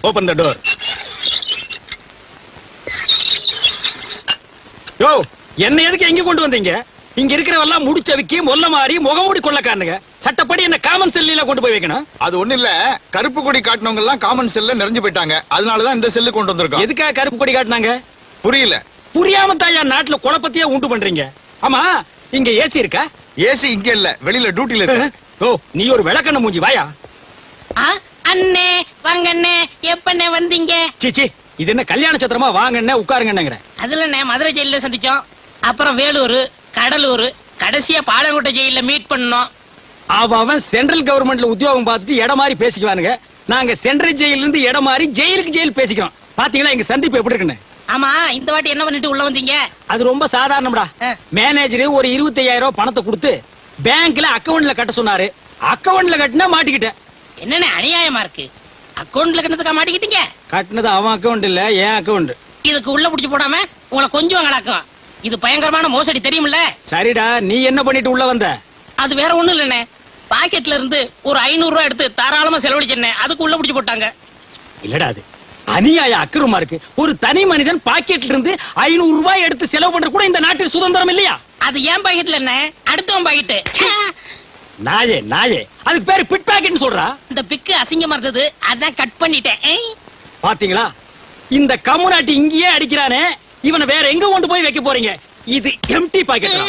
Open the door. யோ, என்ன எதுக்கு எங்க கொண்டு வந்தீங்க? இங்க இருக்கிறவெல்லாம் முடிச்சவிக்கி மொல்ல மாறி முகமூடி கொள்ளக்காரனுங்க. சட்டப்படி என்ன காமன் செல்லில கொண்டு போய் வைக்கணும். அது ஒண்ணு இல்ல, கருப்பு கொடி காட்டினவங்க எல்லாம் காமன் செல்ல நிறைஞ்சு போயிட்டாங்க. அதனாலதான் இந்த செல்லு கொண்டு வந்திருக்கோம். எதுக்காக கருப்பு கொடி காட்டினாங்க? புரியல. புரியாம தாயா நாட்டுல குழப்பத்தையே உண்டு பண்றீங்க. ஆமா, இங்க ஏசி இருக்கா? ஏசி இங்க இல்ல, வெளியில டியூட்டில இருக்கு. ஓ, நீ ஒரு விளக்கண்ண மூஞ்சி வாயா. அண்ணே வாங்க அண்ணே, எப்பண்ணே வந்தீங்க? சீச்சி, இது என்ன கல்யாண சத்திரமா? வாங்கண்ணே உட்காருங்கன்னுங்கிற. அதுல மதுரை ஜெயில சந்திச்சோம், அப்புறம் வேலூர், கடலூர், கடைசியா பாலங்கோட்டை ஜெயில மீட் பண்ணோம். அவன் சென்ட்ரல் கவர்மெண்ட்ல உத்தியோகம் பார்த்துட்டு இடம் மாதிரி பேசிக்குவானுங்க. நாங்க சென்ட்ரல் ஜெயில இருந்து இடம் மாதிரி ஜெயிலுக்கு ஜெயில் பேசிக்கிறோம். பாத்தீங்களா எங்க சந்திப்பு எப்படி இருக்குன்னு? ஆமா, இந்த வாட்டி என்ன பண்ணிட்டு உள்ள வந்தீங்க? அது ரொம்ப சாதாரணம்டா. மேனேஜர் ஒரு 25,000 ரூபாய் பணத்தை கொடுத்து பேங்க்ல அக்கவுண்ட்ல கட்ட சொன்னாரு. அக்கவுண்ட்ல கட்டினா மாட்டிக்கிட்டேன். என்னன்னு அநியாயமா இருக்கு. அக்கவுண்ட்ல கட்டணத்துக்கா மாட்டிக்கிட்டீங்க? கட்டினது அவன் அக்கவுண்ட் இல்ல, என் அக்கவுண்ட். இதுக்கு உள்ள புடிச்சு போடாம உங்களை கொஞ்சம் கலக்கும். இது பயங்கரமான மோசடி, தெரியுமில்ல? சரிடா, நீ என்ன பண்ணிட்டு உள்ள வந்த? அது வேற ஒண்ணும் இல்லண்ணே, பாக்கெட்ல இருந்து ஒரு 500 ரூபாய் எடுத்து தாராளமா செலவழிச்சேன். அதுக்கு உள்ள புடிச்சு போட்டாங்க. இல்லடா, அது அநியாய அக்கிரமா இருக்கு. ஒரு தனி மனிதன் பாக்கெட்ல இருந்து 500 ரூபாய் எடுத்து செலவு பண்ற கூட இந்த நாட்டில் சுதந்திரம் இல்லையா? அது ஏன் பாக்கெட்ல என்ன, அடுத்தவன் பாக்கெட். நாயே நாயே, அதுக்கு பேரு பிட் பாக்கெட்னு சொல்றா. இந்த பிக்கு அசிங்கமா இருந்தது, அதான் கட் பண்ணிட்டேன். பாத்தீங்களா, இந்த கம்முனாட்டி இங்கேயே அடிக்கிறானே, இவனை வேற எங்க கொண்டு போய் வைக்க போறீங்க? இது எம்டி பாக்கெட்.